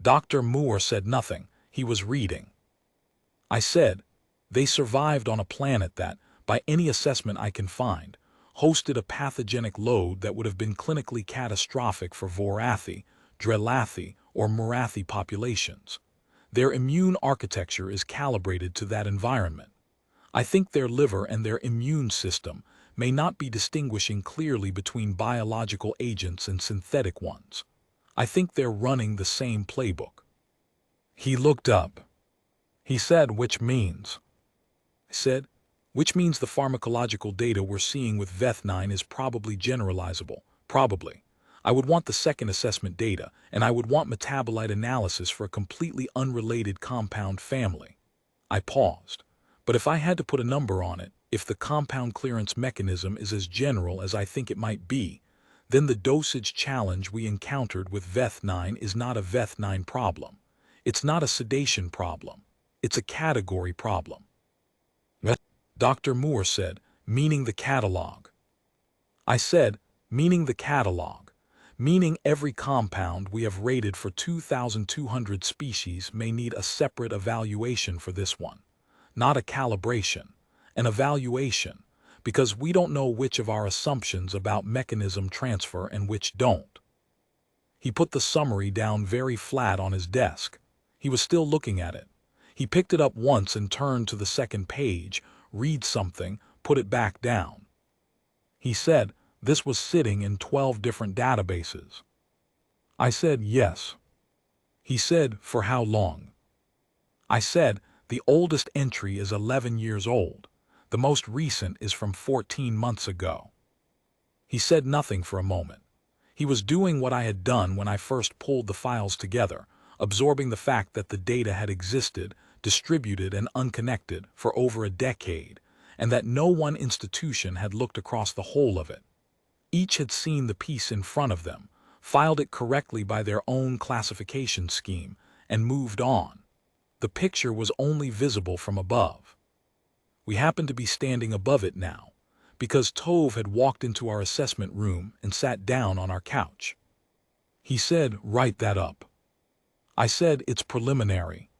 Dr. Moore said nothing. He was reading. I said, "They survived on a planet that, by any assessment I can find, hosted a pathogenic load that would have been clinically catastrophic for Vorathi, Drelathi, or Morathi populations. Their immune architecture is calibrated to that environment. I think their liver and their immune system may not be distinguishing clearly between biological agents and synthetic ones. I think they're running the same playbook." He looked up. He said, "Which means?" I said, "Which means the pharmacological data we're seeing with VEth9 is probably generalizable. Probably. I would want the second assessment data, and I would want metabolite analysis for a completely unrelated compound family." I paused. "But if I had to put a number on it, if the compound clearance mechanism is as general as I think it might be, then the dosage challenge we encountered with VEth9 is not a VEth9 problem. It's not a sedation problem. It's a category problem." Dr. Moore said, "Meaning the catalog." I said, "Meaning the catalog. Meaning every compound we have rated for 2,200 species may need a separate evaluation for this one. Not a calibration, an evaluation, because we don't know which of our assumptions about mechanism transfer and which don't." He put the summary down very flat on his desk. He was still looking at it. He picked it up once and turned to the second page, read something, put it back down. He said, "This was sitting in 12 different databases." I said, "Yes." He said, "For how long?" I said, "The oldest entry is 11 years old. The most recent is from 14 months ago." He said nothing for a moment. He was doing what I had done when I first pulled the files together, absorbing the fact that the data had existed, distributed and unconnected, for over a decade, and that no one institution had looked across the whole of it. Each had seen the piece in front of them, filed it correctly by their own classification scheme, and moved on. The picture was only visible from above. We happened to be standing above it now, because Tove had walked into our assessment room and sat down on our couch. He said, "Write that up." I said, "It's preliminary."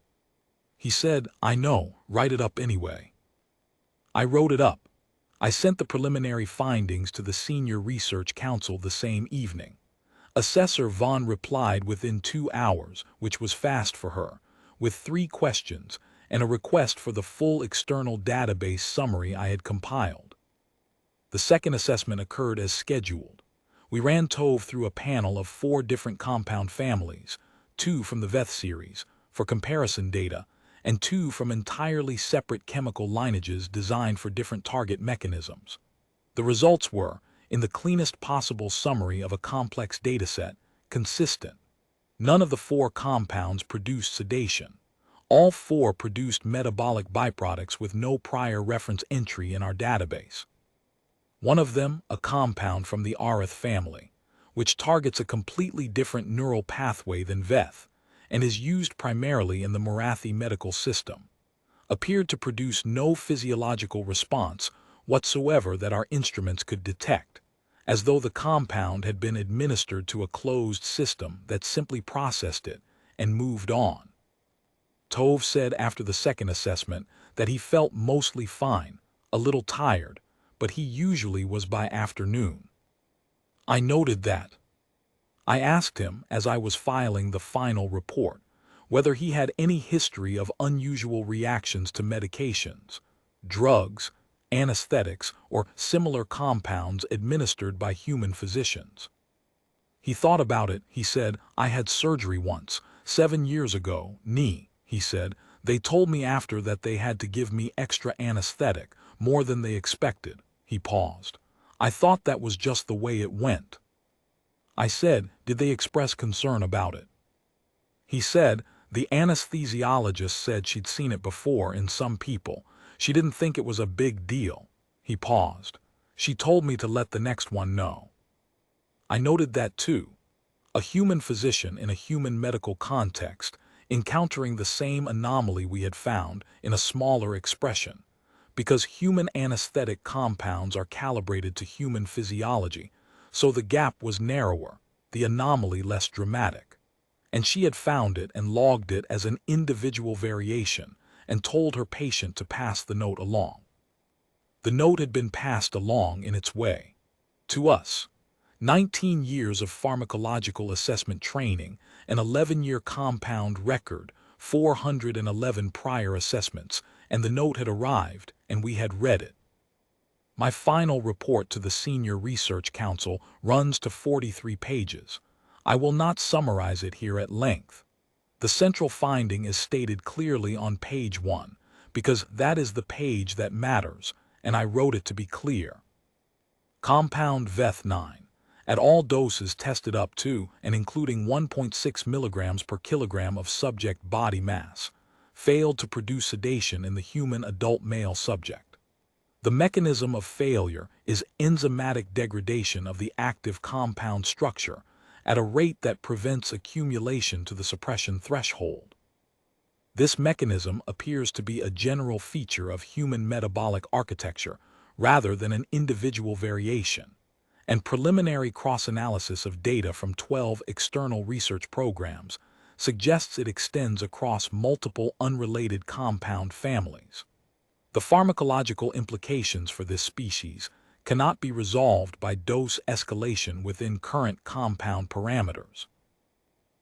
He said, "I know, write it up anyway." I wrote it up. I sent the preliminary findings to the Senior Research Council the same evening. Assessor Vaughn replied within 2 hours, which was fast for her, with 3 questions and a request for the full external database summary I had compiled. The second assessment occurred as scheduled. We ran Tove through a panel of 4 different compound families, 2 from the VEth series, for comparison data, and 2 from entirely separate chemical lineages designed for different target mechanisms. The results were, in the cleanest possible summary of a complex dataset, consistent. None of the 4 compounds produced sedation. All 4 produced metabolic byproducts with no prior reference entry in our database. One of them, a compound from the Arith family, which targets a completely different neural pathway than VEth, and is used primarily in the Morathi medical system, appeared to produce no physiological response whatsoever that our instruments could detect, as though the compound had been administered to a closed system that simply processed it and moved on. Tove said after the second assessment that he felt mostly fine, a little tired, but he usually was by afternoon. I noted that. I asked him, as I was filing the final report, whether he had any history of unusual reactions to medications, drugs, anesthetics, or similar compounds administered by human physicians. He thought about it. He said, "I had surgery once, 7 years ago, knee," he said. "They told me after that they had to give me extra anesthetic, more than they expected." He paused. "I thought that was just the way it went." I said, "Did they express concern about it?" He said, "The anesthesiologist said she'd seen it before in some people. She didn't think it was a big deal." He paused. "She told me to let the next one know." I noted that too. A human physician in a human medical context, encountering the same anomaly we had found in a smaller expression. Because human anesthetic compounds are calibrated to human physiology, so the gap was narrower, the anomaly less dramatic. And she had found it and logged it as an individual variation and told her patient to pass the note along. The note had been passed along in its way. To us. 19 years of pharmacological assessment training, an 11-year compound record, 411 prior assessments, and the note had arrived, and we had read it. My final report to the Senior Research Council runs to 43 pages. I will not summarize it here at length. The central finding is stated clearly on page 1, because that is the page that matters, and I wrote it to be clear. Compound VETH9, at all doses tested up to and including 1.6 milligrams per kilogram of subject body mass, failed to produce sedation in the human adult male subject. The mechanism of failure is enzymatic degradation of the active compound structure at a rate that prevents accumulation to the suppression threshold. This mechanism appears to be a general feature of human metabolic architecture rather than an individual variation, and preliminary cross-analysis of data from 12 external research programs suggests it extends across multiple unrelated compound families. The pharmacological implications for this species cannot be resolved by dose escalation within current compound parameters.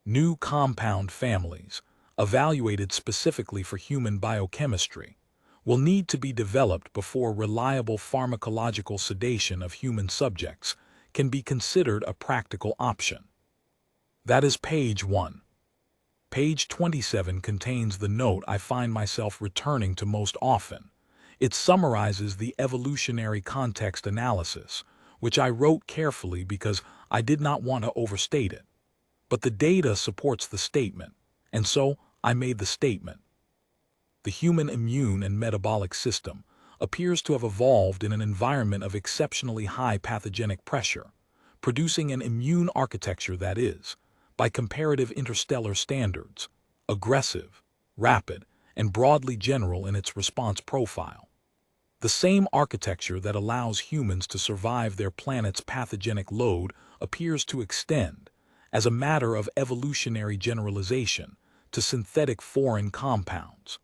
New compound families, evaluated specifically for human biochemistry, will need to be developed before reliable pharmacological sedation of human subjects can be considered a practical option. That is page 1. Page 27 contains the note I find myself returning to most often. It summarizes the evolutionary context analysis, which I wrote carefully because I did not want to overstate it. But the data supports the statement, and so I made the statement. The human immune and metabolic system appears to have evolved in an environment of exceptionally high pathogenic pressure, producing an immune architecture that is, by comparative interstellar standards, aggressive, rapid, and broadly general in its response profile. The same architecture that allows humans to survive their planet's pathogenic load appears to extend, as a matter of evolutionary generalization, to synthetic foreign compounds.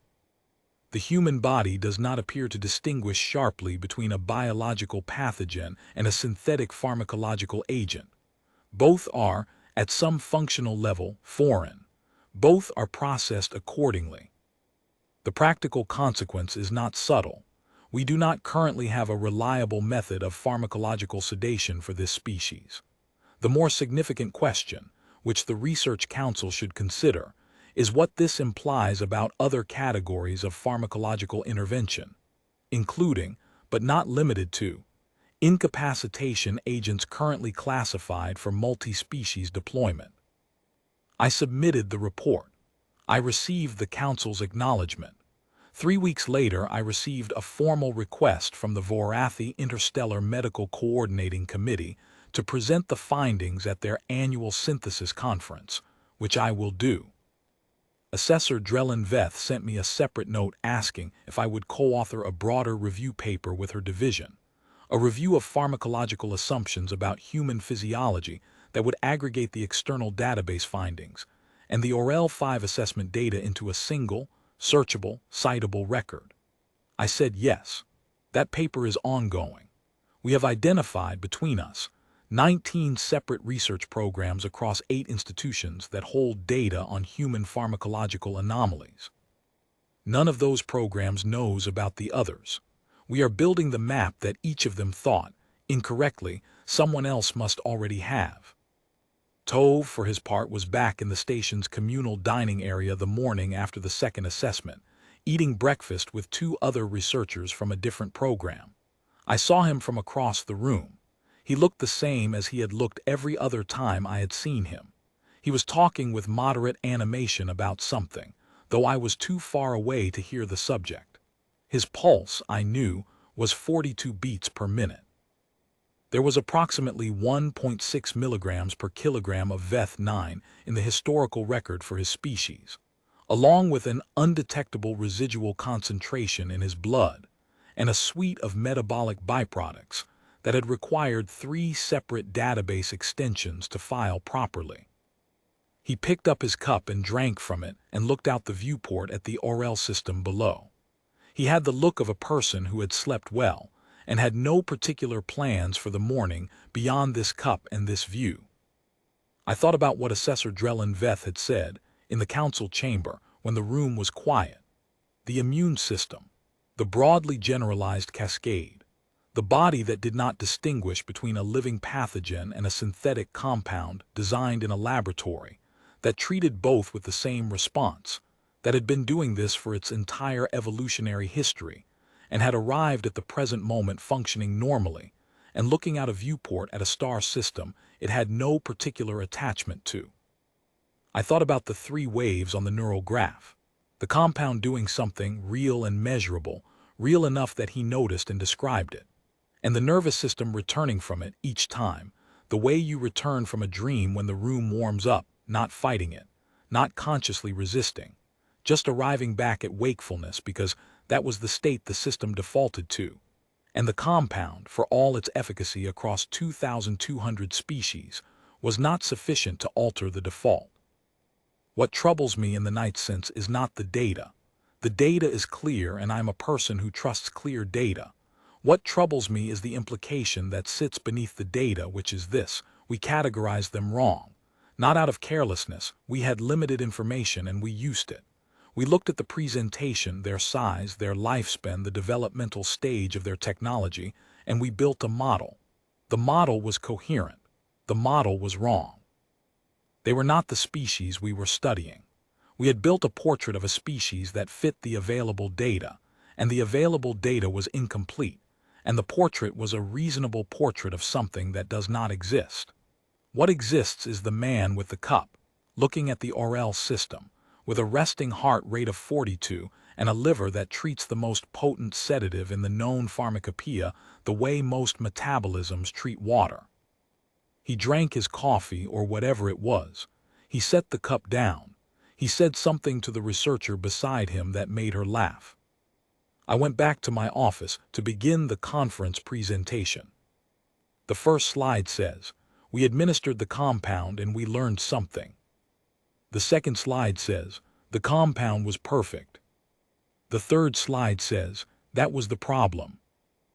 The human body does not appear to distinguish sharply between a biological pathogen and a synthetic pharmacological agent. Both are, at some functional level, foreign. Both are processed accordingly. The practical consequence is not subtle. We do not currently have a reliable method of pharmacological sedation for this species. The more significant question, which the Research Council should consider, is what this implies about other categories of pharmacological intervention, including, but not limited to, incapacitation agents currently classified for multi-species deployment. I submitted the report. I received the Council's acknowledgement. 3 weeks later, I received a formal request from the Vorathi Interstellar Medical Coordinating Committee to present the findings at their annual synthesis conference, which I will do. Assessor Drellin Veth sent me a separate note asking if I would co-author a broader review paper with her division, a review of pharmacological assumptions about human physiology that would aggregate the external database findings and the Orel 5 assessment data into a single, searchable, citable record? I said yes. That paper is ongoing. We have identified between us 19 separate research programs across 8 institutions that hold data on human pharmacological anomalies. None of those programs knows about the others. We are building the map that each of them thought, incorrectly, someone else must already have. Tove, for his part, was back in the station's communal dining area the morning after the second assessment, eating breakfast with 2 other researchers from a different program. I saw him from across the room. He looked the same as he had looked every other time I had seen him. He was talking with moderate animation about something, though I was too far away to hear the subject. His pulse, I knew, was 42 beats per minute. There was approximately 1.6 milligrams per kilogram of VEth9 in the historical record for his species, along with an undetectable residual concentration in his blood and a suite of metabolic byproducts that had required 3 separate database extensions to file properly. He picked up his cup and drank from it and looked out the viewport at the Orel system below. He had the look of a person who had slept well and had no particular plans for the morning beyond this cup and this view. I thought about what Assessor Drellin Veth had said in the council chamber when the room was quiet. The immune system, the broadly generalized cascade, the body that did not distinguish between a living pathogen and a synthetic compound designed in a laboratory, that treated both with the same response, that had been doing this for its entire evolutionary history, and had arrived at the present moment functioning normally, and looking out a viewport at a star system it had no particular attachment to. I thought about the 3 waves on the neural graph, the compound doing something real and measurable, real enough that he noticed and described it, and the nervous system returning from it each time, the way you return from a dream when the room warms up, not fighting it, not consciously resisting, just arriving back at wakefulness because that was the state the system defaulted to, and the compound, for all its efficacy across 2,200 species, was not sufficient to alter the default. What troubles me in the night sense is not the data. The data is clear and I'm a person who trusts clear data. What troubles me is the implication that sits beneath the data, which is this: we categorized them wrong. Not out of carelessness, we had limited information and we used it. We looked at the presentation, their size, their lifespan, the developmental stage of their technology, and we built a model. The model was coherent. The model was wrong. They were not the species we were studying. We had built a portrait of a species that fit the available data, and the available data was incomplete, and the portrait was a reasonable portrait of something that does not exist. What exists is the man with the cup, looking at the Orel system, with a resting heart rate of 42 and a liver that treats the most potent sedative in the known pharmacopoeia the way most metabolisms treat water. He drank his coffee or whatever it was. He set the cup down. He said something to the researcher beside him that made her laugh. I went back to my office to begin the conference presentation. The first slide says, "We administered the compound and we learned something." The second slide says, "The compound was perfect." The third slide says, "That was the problem.